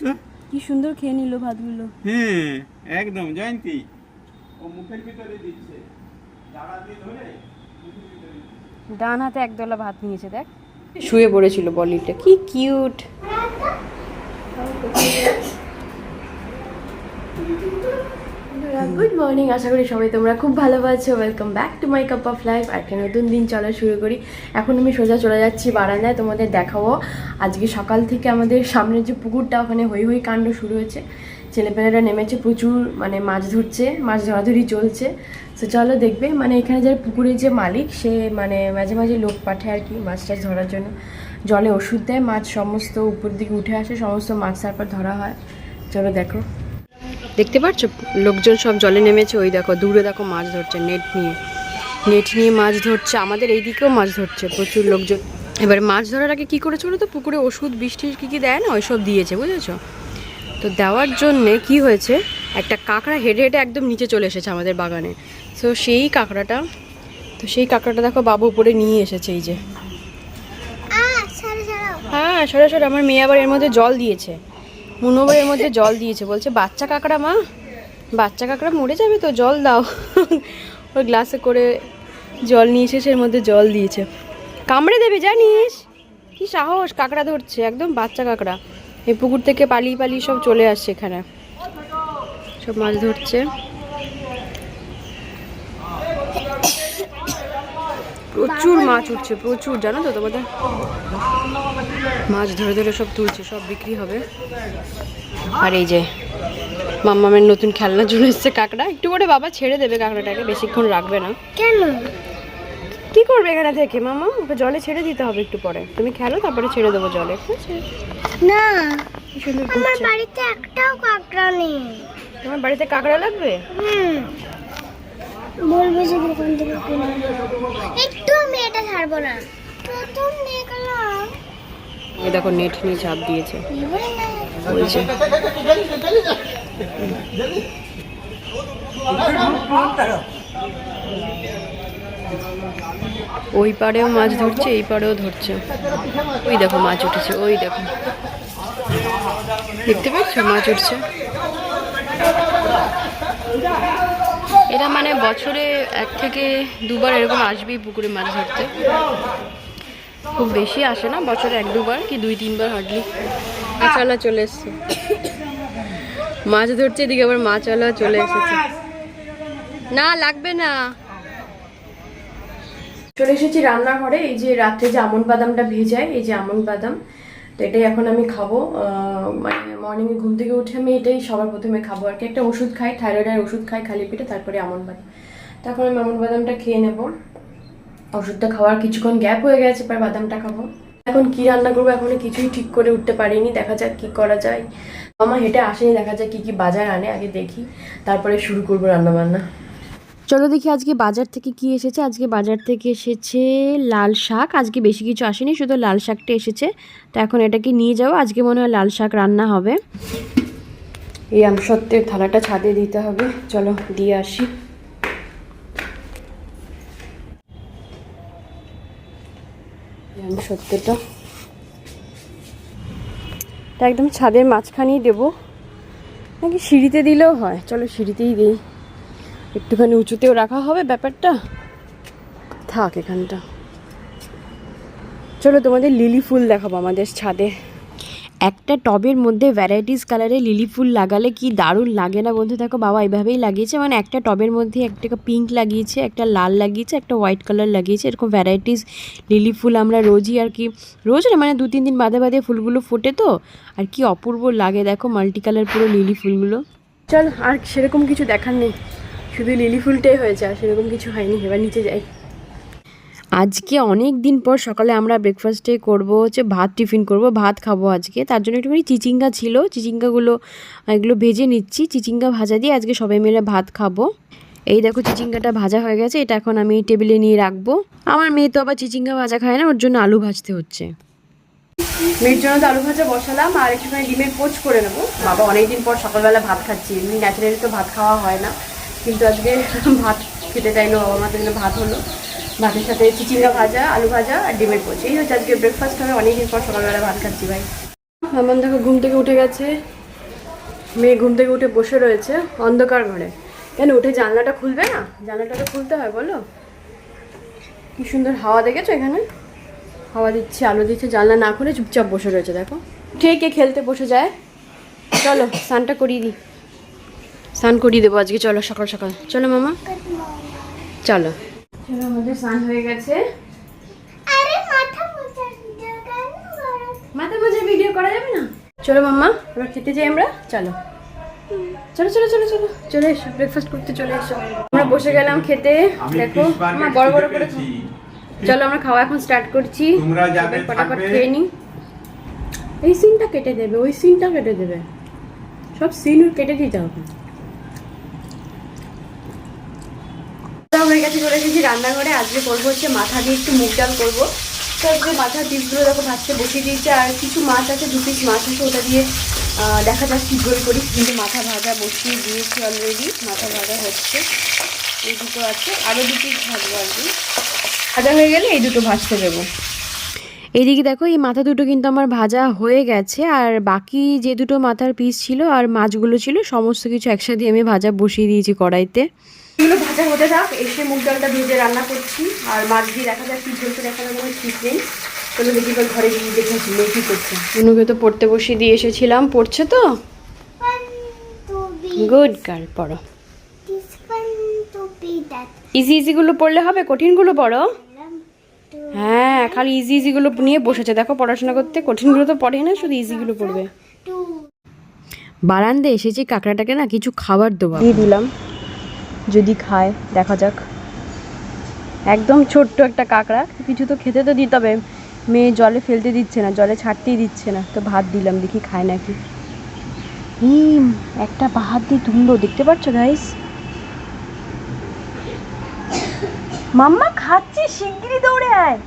তো কি সুন্দর খেয়ে নিল ভাতগুলো। হ্যাঁ একদম জয়ন্তী ও মুখের ভিতরে দিচ্ছে জাড়া দিয়ে ধরে মুখের ভিতরে দিচ্ছে। ডান হাতে একদলা ভাত নিয়েছে, দেখ শুয়ে পড়েছিল বলিটা, কি কিউট। গুড মর্নিং, আশা করি সবাই তোমরা খুব ভালো আছো। Welcome back to my cup of life. একটা নতুন দিন চলা শুরু করি। এখন আমি সোজা চলে যাচ্ছি বারান্দায়, তোমাদের দেখাবো আজকে সকাল থেকে আমাদের সামনের যে পুকুরটা, ওখানে হই হই কাণ্ড শুরু হয়েছে। ছেলেপেলেরা নেমেছে, প্রচুর মানে মাছ ধরছে, মাছ ধরাধরি চলছে। তো চলো দেখবে, মানে এখানে যারা পুকুরের যে মালিক, সে মানে মাঝে মাঝে লোক পাঠায় আর কি মাছ টাছ ধরার জন্য। জলে ওষুধ দেয়, মাছ সমস্ত উপর দিকে উঠে আসে, সমস্ত মাছ তারপর ধরা হয়। চলো দেখো, দেখতে পাচ্ছ লোকজন সব জলে নেমেছে। ওই দেখো দূরে দেখো মাছ ধরছে, নেট নিয়ে মাছ ধরছে। আমাদের এই দিকেও মাছ ধরছে প্রচুর লোকজন। এবার মাছ ধরার আগে কী করেছিল, তো পুকুরে ওষুধ বৃষ্টির কী দেয় না, ওইসব দিয়েছে, বুঝেছো? তো দেওয়ার জন্যে কি হয়েছে, একটা কাঁকড়া হেঁটে হেঁটে একদম নিচে চলে এসেছে আমাদের বাগানে। তো সেই কাঁকড়াটা দেখো বাবু উপরে নিয়ে এসেছে, এই যে। হ্যাঁ সরে আমার মেয়ে আবার এর মধ্যে জল দিয়েছে, মুনোবার এর মধ্যে জল দিয়েছে, বলছে বাচ্চা কাঁকড়া মা, বাচ্চা কাঁকড়া মরে যাবে তো, জল দাও। ওর গ্লাসে করে জল নিয়ে এসে এর মধ্যে জল দিয়েছে। কামড়ে দেবে জানিস, কি সাহস, কাঁকড়া ধরছে একদম বাচ্চা কাঁকড়া। এই পুকুর থেকে পালিয়ে পালিয়ে সব চলে আসছে এখানে, সব মাছ ধরছে। প্রচুর মাছ উঠছে, প্রচুর, জানো তো তোমাদের। মাছ ধরে ধরে সব তুলছে, সব বিক্রি হবে। আর এই যে মাম্মামের নতুন খেলনা চলে এসছে কাঁকড়া। একটু করে বাবা ছেড়ে দেবে কাঁকড়াটাকে, বেশিক্ষণ রাখবে না। কেন? কি করবে এখানে থেকে মামা, ওকে জলে ছেড়ে দিতে হবে একটু পরে। তুমি খেলো, তারপরে ছেড়ে দেবো জলে, ঠিক আছে? না, কি সুন্দর আমার ঘুরছে। বাড়িতে একটাও কাঁকড়া নেই। তোমার বাড়িতে কাঁকড়া লাগবে? বলবে যে দোকান থেকে কিনে। একটু আমি এটা ছাড়বো না, প্রথম নিয়ে গেলাম। এই দেখো নেট নিয়ে চাপ দিয়েছে, এবারে না, বলছে। ওই পাড়েও মাছ ধরছে, এই পাড়েও ধরছে। ওই দেখো মাছ উঠেছে, ওই দেখো, দেখতে পাচ্ছ মাছ উঠছে। এরা মানে বছরে 1 থেকে 2 বার এরকম আসবেই পুকুরে মাছ ধরতে। খুব বেশি আসে না, বছরে 1-2 বার কি 2-3 বার হার্ডলি। মাছওয়ালা চলে এসছে, মাছ ধরছে, এদিকে আবার মাছওয়ালা চলে এসেছে। না লাগবে না। চলে এসেছি রান্নাঘরে। এই যে রাত্রে যে আমন্ড বাদামটা ভেজাই, এই যে আমন্ড বাদাম, তো এটাই এখন আমি খাবো। মানে মর্নিংয়ে ঘুম থেকে উঠে আমি এটাই সবার প্রথমে খাবো আর কি। একটা ওষুধ খাই, থাইরয়েডের ওষুধ খাই খালি পেটে, তারপরে আমন্ড বাদাম। তো এখন আমি আমন্ড বাদামটা খেয়ে নেবো। ওষুধটা খাওয়ার কিছুক্ষণ গ্যাপ হয়ে গেছে, পর বাদামটা খাবো। এখন কি রান্না করবো এখনো কিছুই ঠিক করে উঠতে পারিনি, দেখা যাক কি করা যায়। মামা হেঁটে আসেনি, দেখা যাক কি কি বাজার আনে, আগে দেখি, তারপরে শুরু করবো রান্না বান্না। চলো দেখি আজকে বাজার থেকে কি এসেছে। আজকে বাজার থেকে এসেছে লাল শাক। আজকে বেশি কিছু আসেনি, শুধু লাল শাকটা এসেছে। তো এখন এটাকে নিয়ে যাবো, আজকে মনে হয় লাল শাক রান্না হবে। এই আমসত্ত্বের থালাটা ছাদে দিতে হবে, চলো দিয়ে আসি। আমসত্ত্বটা একদম ছাদের মাঝখানেই দেবো, নাকি সিঁড়িতে দিলেও হয়? চলো সিঁড়িতেই দিই, একটুখানি উঁচুতেও রাখা হবে ব্যাপারটা, থাক এখানটা। চলো তোমাদের লিলি ফুল দেখাবো আমাদের ছাদে। একটা টবের মধ্যে ভ্যারাইটিস কালারের লিলি ফুল লাগালে কি দারুণ লাগে না বন্ধু? দেখো বাবা এইভাবেই লাগিয়েছে, মানে একটা টবের মধ্যে একটা পিঙ্ক লাগিয়েছে, একটা লাল লাগিয়েছে, একটা হোয়াইট কালার লাগিয়েছে। এরকম ভ্যারাইটিস লিলি ফুল আমরা রোজই আর কি, রোজ না মানে 2-3 দিন বাদে বাদে ফুলগুলো ফোটে, তো আর কি অপূর্ব লাগে দেখো মাল্টি কালার পুরো লিলি ফুলগুলো। চল, আর সেরকম কিছু দেখার নেই, শুধু লিলি ফুলটাই হয়েছে, আর সেরকম কিছু হয়নি। এবার নিচে যাই। আজকে অনেক দিন পর সকালে আমরা ব্রেকফাস্টে করব হচ্ছে ভাত, টিফিন করব, ভাত খাবো আজকে। তার জন্য একটুখানি চিচিঙ্গা ছিল, চিচিঙ্গাগুলো এগুলো ভেজে নিচ্ছি। চিচিঙ্গা ভাজা দিয়ে আজকে সবাই মিলে ভাত খাবো। এই দেখো চিচিঙ্গাটা ভাজা হয়ে গেছে, এটা এখন আমি টেবিলে নিয়ে রাখবো। আমার মেয়ে তো আবার চিচিঙ্গা ভাজা খায় না, ওর জন্য আলু ভাজতে হচ্ছে। মেয়ের জন্য তো আলু ভাজা বসালাম, আর একটুখানি ডিমের পোচ করে নেবো। বাবা অনেকদিন পর সকালবেলা ভাত খাচ্ছি, এমনি ন্যাচারালি তো ভাত খাওয়া হয় না, কিন্তু আজকে ভাত খেতে চাইলো, বাবা মার জন্য ভাত হলো। ভাতের সাথে চিচিঙ্গা ভাজা, আলু ভাজা আর ডিমের পোচ, এই হচ্ছে আজকে ব্রেকফাস্ট হবে। অনেকদিন পর সকালবেলা ভাত খাচ্ছি ভাই। মামান দেখো ঘুম থেকে উঠে গেছে, মেয়ে ঘুম থেকে উঠে বসে রয়েছে অন্ধকার ঘরে। কেন উঠে জানলাটা খুলবে না? জানলাটা তো খুলতে হয়, বলো। কি সুন্দর হাওয়া দেখেছো, এখানে হাওয়া দিচ্ছে, আলো দিচ্ছে, জানলা না খুলে চুপচাপ বসে রয়েছে দেখো। কে কে খেলতে বসে যায়। চলো স্নানটা করিয়ে দিই, স্নান করিয়ে দেবো আজকে। চলো সকাল সকাল চলো মামা, চলো। চলো আমাদের স্নান হয়ে গেছে। আরে মাথা মোছার ভিডিও কেন করো? মাথা মাঝে ভিডিও করা যাবে না? চলো মাম্মা এবার খেতে যাই আমরা। চলো চলো চলো চলো চলো চলে এসো, ব্রেকফাস্ট করতে চলে এসো। আমরা বসে গেলাম খেতে। দেখো মা বড় বড় করে খাও। চলো আমরা খাওয়া এখন স্টার্ট করছি। তোমরা যাবে ফটাফট খেয়ে নি। এই সিনটা কেটে দেবে, ওই সিনটা কেটে দেবে, সব সিন কেটে দিতে হবে। হয়ে গেছে, চলে এসেছি রান্নাঘরে। আজকে করবো হচ্ছে মাথা দিয়ে একটু মুগ ডাল করবো। তো আজকে মাথার পিসগুলো দেখো ভাজতে বসিয়ে দিয়েছে। আর কিছু মাছ আছে, 2 পিস মাছ আছে, ওটা দিয়ে দেখা যাক কী করে করি। কিন্তু মাথা ভাজা বসিয়ে দিয়েছি অলরেডি, মাথা ভাজা হচ্ছে। এই দুটো আছে, আরও 2 পিস ভাজবো আর কি। ভাজা হয়ে গেলে এই দুটো ভাজতে দেবো। এইদিকে দেখো এই মাথা দুটো কিন্তু আমার ভাজা হয়ে গেছে। আর বাকি যে দুটো মাথার পিস ছিল আর মাছগুলো ছিল সমস্ত কিছু একসাথে আমি ভাজা বসিয়ে দিয়েছি কড়াইতে। এগুলো ভাজা হতে থাক, এসে মুগ ডালটা ভেজে রান্না করছি। আর মাছ দিয়ে দেখা যাক কী চলছে, দেখানোর কোনো ঠিক নেই। চলো দেখি এবার ঘরে গিয়ে দেখেছি মেয়ে কী করছে। অনুকে তো পড়তে বসিয়ে দিয়ে এসেছিলাম, পড়ছে তো। গুড গার্ল, পড়ো। ইজি ইজিগুলো পড়লে হবে, কঠিনগুলো পড়ো। হ্যাঁ খালি ইজি ইজিগুলো নিয়ে বসেছে দেখো পড়াশোনা করতে, কঠিনগুলো তো পড়ে না, শুধু ইজিগুলো পড়বে। বারান্দে এসেছি, কাঁকড়াটাকে না কিছু খাবার দেবো দিয়ে দিলাম, যদি খায় দেখা যাক। একদম ছোট্ট একটা কাঁকড়া, কিছু তো খেতে তো দিতে হবে। মেয়ে জলে ফেলতে দিচ্ছে না, জলে ছাড়তেই দিচ্ছে না, তো ভাত দিলাম, দেখি খায় নাকি। একটা ভাত দিয়ে তুললো, দেখতে পাচ্ছ গাইস। মাম্মা খাচ্ছে, শিগগিরই দৌড়ে আয়,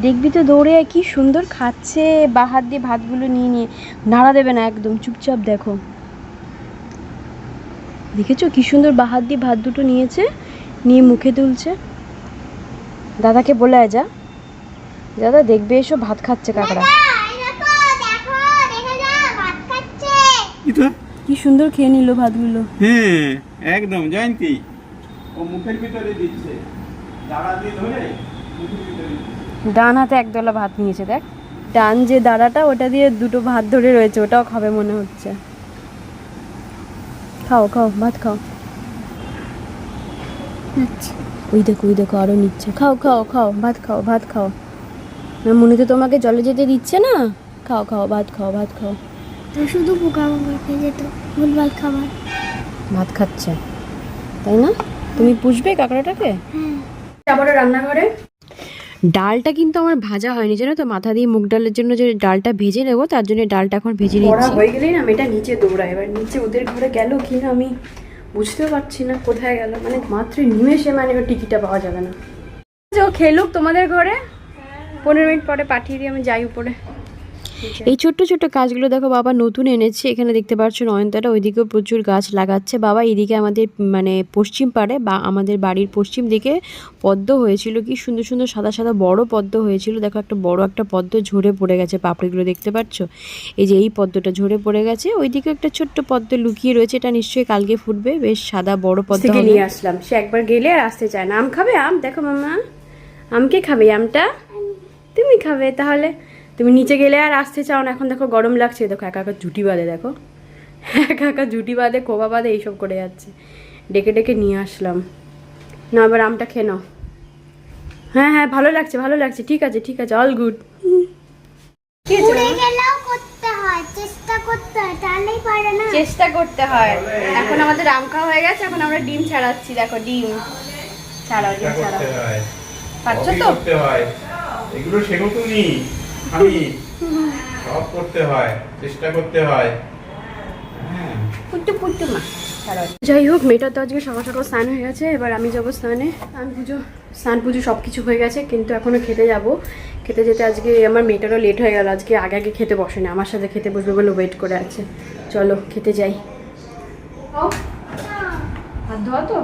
দেখবি তো দৌড়ে আয়, কি সুন্দর খাচ্ছে বাহাত দিয়ে ভাতগুলো নিয়ে নিয়ে। নাড়া দেবে না একদম, চুপচাপ দেখো। দেখেছো কি সুন্দর বাহাত দিয়ে ভাত দুটো নিয়েছে, নিয়ে মুখে তুলছে। দাদাকে বলে আয়, যা দাদা দেখবে এসো, ভাত খাচ্ছে কাঁকড়া। কি সুন্দর খেয়ে নিল ভাতগুলো। হ্যাঁ একদম জয়ন্তী, ও মুখের ভিতরে দিচ্ছে, দাঁড়া দিয়ে ধরে মুখের ভিতরে দিচ্ছে। ডান হাতে একদলা ভাত নিয়েছে, দেখ ডান যে দাঁড়াটা ওটা দিয়ে দুটো ভাত ধরে রয়েছে, ওটাও খাবে মনে হচ্ছে। খাও খাও ভাত খাও। ওই দেখো আরো নিচ্ছে, খাও খাও খাও ভাত খাও, ভাত খাও। মনে তো তোমাকে জলে যেতে দিচ্ছে না, খাও খাও ভাত খাও, ভাত খাও। তো শুধু পোকামাকড় খেয়ে যেত, ভুলভাল খাবার। ভাত খাচ্ছে তাই না? তুমি পুষবে কাঁকড়াটাকে? আবারও রান্নাঘরে। ডালটা কিন্তু আমার ভাজা হয়নি জানো তো, মাথা দিয়ে মুগ ডালের জন্য যে ডালটা ভেজে নেবো, তার জন্য ডালটা এখন ভেজে নিচ্ছি। হয়ে গেলেই না মেয়েটা নিচে দৌড়ায়। এবার নিচে ওদের ঘরে গেল কি না আমি বুঝতেও পারছি না কোথায় গেল, মানে মাত্র নিমেষে মানে ওর টিকিটটা পাওয়া যাবে না। ও খেলুক তোমাদের ঘরে, 15 মিনিট পরে পাঠিয়ে দিয়ে আমি যাই উপরে। এই ছোট্ট ছোট্ট গাছগুলো দেখো বাবা নতুন এনেছে। এখানে দেখতে পাচ্ছ নয়নতারা, ওইদিকেও প্রচুর গাছ লাগাচ্ছে বাবা। এইদিকে আমাদের মানে পশ্চিম পাড়ে বা আমাদের বাড়ির পশ্চিম দিকে পদ্ম হয়েছিল, কি সুন্দর সুন্দর সাদা সাদা বড় পদ্ম হয়েছিল। দেখো একটা বড় একটা পদ্ম ঝরে পড়ে গেছে, পাপড়িগুলো দেখতে পাচ্ছ। এই যে এই পদ্মটা ঝরে পড়ে গেছে, ওইদিকে একটা ছোট্ট পদ্ম লুকিয়ে রয়েছে, এটা নিশ্চয়ই কালকে ফুটবে, বেশ সাদা বড় পদ্ম থেকে নিয়ে আসলাম। সে একবার গেলে আর আসতে চায় না। আম খাবে? আম দেখো মামা, আমকে খাবে? আমটা তুমি খাবে তাহলে? তুমি নিচে গেলে আর আসতে চাও না। এখন দেখো গরম লাগছে, দেখো একা একা জুটি বাঁধে, দেখো একা একা জুটি বাঁধে, কোবা বাঁধে, এইসব করে যাচ্ছে। ডেকে ডেকে নিয়ে আসলাম। না এবার আমটা খেয়ে নাও। হ্যাঁ হ্যাঁ ভালো লাগছে ভালো লাগছে, ঠিক আছে ঠিক আছে, অল গুড। উড়ে গেলেও করতে হয়, চেষ্টা করতে হয়, তাহলেই পারে না। চেষ্টা করতে হয়। এখন আমাদের আম খাওয়া হয়ে গেছে, এখন আমরা ডিম ছাড়াচ্ছি। দেখো ডিম ছাড়াও, ডিম ছাড়াও। পাচ্ছ তো? এগুলো শেখো তুমি, আমি সব করতে হয়, চেষ্টা করতে হয়। পুট্টু পুট্টু মা ছাড়াও। যাই হোক মেয়েটা তো আজকে সকাল সকাল স্নান হয়ে গেছে, এবার আমি যাবো স্নানে। স্নান পুজো সব কিছু হয়ে গেছে, কিন্তু এখনও খেতে যাব। খেতে যেতে আজকে আমার মেয়েটারও লেট হয়ে গেল, আজকে আগে আগে খেতে বসে না, আমার সাথে খেতে বসবে বলে ওয়েট করে আছে। চলো খেতে যাই। হাত ধোয়া তো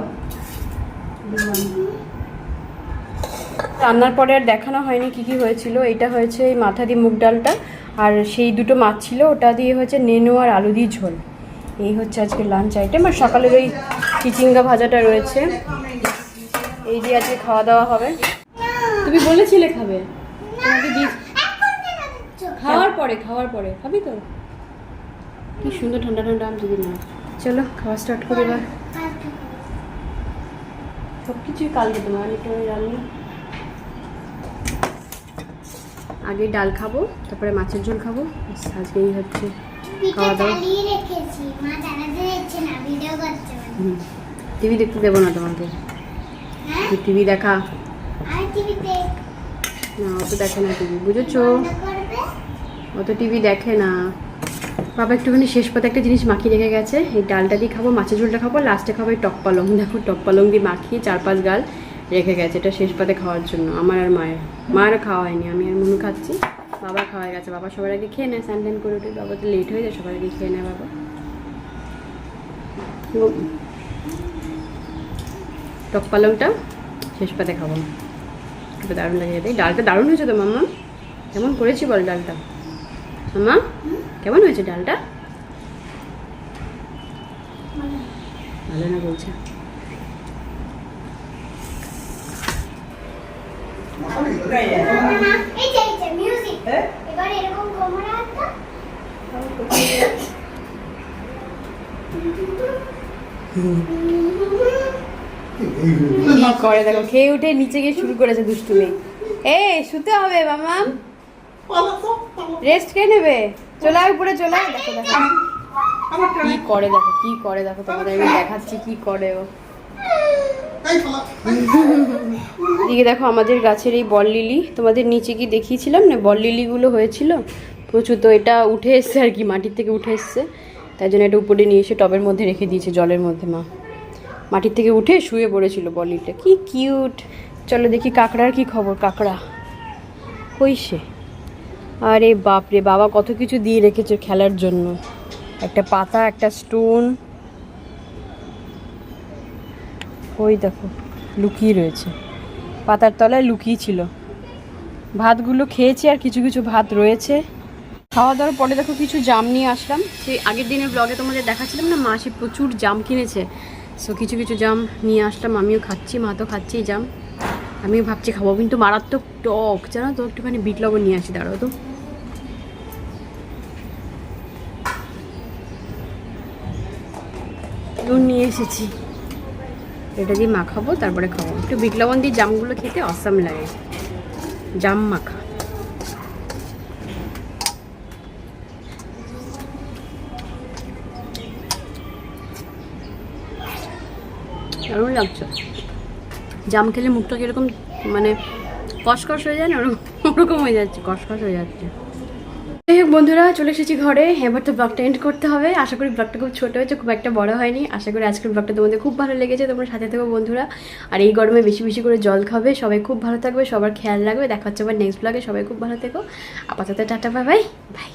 রান্নার পরে আর দেখানো হয়নি কি কি হয়েছিল। এটা হয়েছে এই মাথা দিয়ে মুগ ডালটা, আর সেই দুটো মাছ ছিল, ওটা দিয়ে হচ্ছে নেনু আর আলু দিয়ে ঝোল। এই হচ্ছে আজকে লাঞ্চ আইটেম। আর সকালের ওই চিচিঙ্গা ভাজাটা রয়েছে, এই দিয়ে আজকে খাওয়া দাওয়া হবে। তুমি বলেছিলে খাবে, তোমাকে দিয়ে খাওয়ার পরে খাবি তো? কি সুন্দর ঠান্ডা ঠান্ডা আম যদি না। চলো খাওয়া স্টার্ট করি এবার। সব কিছুই কালকে তোমার একটু রান্না। আগে ডাল খাবো, তারপরে মাছের ঝোল খাবো। আজকে এই হচ্ছে খাওয়া দাওয়া। টিভি দেখতে দেবো না তোমাকে, টিভি দেখা না, অত দেখে না টিভি, বুঝেছো? অত টিভি দেখে না। বাবা একটুখানি শেষ পাতে একটা জিনিস মাখিয়ে রেখে গেছে, এই ডালটা দিয়ে খাবো, মাছের ঝোলটা খাবো, লাস্টে খাবো এই টক পালং। দেখো টক পালং দিয়ে মাখিয়ে 4-5 গাল রেখে গেছে, এটা শেষ পাতে খাওয়ার জন্য। আমার আর মায়ের খাওয়া হয়নি, আমি আর মনু খাচ্ছি। বাবা খাওয়া গেছে, বাবা সবার আগে খেয়ে নেয়, স্নান টান করে উঠে। বাবা তো লেট হয়ে যায়, সবার আগে খেয়ে নেয় বাবা। টক পালংটা শেষ পাতে খাবো, এটা দারুণ লাগে খেতে। ডালটা দারুণ হয়েছে তো মাম্মা, কেমন করেছি বল ডালটা? মাম্মা কেমন হয়েছে ডালটা? ভালো না বলছে। কি করে দেখো, খেয়ে উঠে নিচে গিয়ে শুরু করেছে দুষ্টুমি। শুতে হবে মামা, রেস্ট কে নেবে? চলে আয় উপরে, চলে আয়। দেখো দেখো কি করে, দেখো কি করে, দেখো তোমাদের আমি দেখাচ্ছি কি করে ও। এদিকে দেখো আমাদের গাছের এই বল লিলি, তোমাদের নিচে কি দেখিয়েছিলাম না, বল লিলিগুলো হয়েছিল প্রচুর। তো এটা উঠে এসছে আর কি, মাটির থেকে উঠে এসছে, তাই জন্য এটা উপরে নিয়ে এসে টবের মধ্যে রেখে দিয়েছে, জলের মধ্যে। মা মাটির থেকে উঠে শুয়ে পড়েছিল বল লিলিটা, কি কিউট। চলো দেখি কাঁকড়ার কি খবর। কাঁকড়া কইসে? আরে বাপরে বাবা, কত কিছু দিয়ে রেখেছে খেলার জন্য। একটা পাতা, একটা স্টোন, ওই দেখো লুকিয়ে রয়েছে, পাতার তলায় লুকিয়ে ছিল। ভাতগুলো খেয়েছি, আর কিছু কিছু ভাত রয়েছে। খাওয়া দাওয়ার পরে দেখো কিছু জাম নিয়ে আসলাম। সেই আগের দিনের ব্লগে তোমাদের দেখাচ্ছিলাম না, মা সে প্রচুর জাম কিনেছে। সো কিছু কিছু জাম নিয়ে আসলাম, আমিও খাচ্ছি, মা তো খাচ্ছি জাম। আমিও ভাবছি খাবো, কিন্তু মারাত্মক টক জানো তো। একটুখানি বিট লবণ নিয়ে আসি, দাঁড়াও তো। নুন নিয়ে এসেছি, এটা দিয়ে মাখাবো, তারপরে খাবো। একটু বিট লবণ দিয়ে জামগুলো খেতে অসাম লাগে, জাম মাখা। দারুণ লাগছে। জাম খেলে মুখটা কীরকম মানে কসকস হয়ে যায় না, ওরকম হয়ে যাচ্ছে, কসকস হয়ে যাচ্ছে। যাই হোক বন্ধুরা, চলে এসেছি ঘরে। এবার তো ব্লগটা এন্ড করতে হবে। আশা করি ব্লগটা খুব ছোটো হয়েছে, খুব একটা বড় হয়নি। আশা করি আজকের ব্লগটা তোমাদের খুব ভালো লেগেছে। তোমরা সাথে থেকো বন্ধুরা, আর এই গরমে বেশি বেশি করে জল খাবে। সবাই খুব ভালো থাকবে, সবার খেয়াল রাখবে। দেখা হচ্ছে আবার নেক্সট ব্লগে। সবাই খুব ভালো থেকো। আপাতত টাটা, বাই বাই।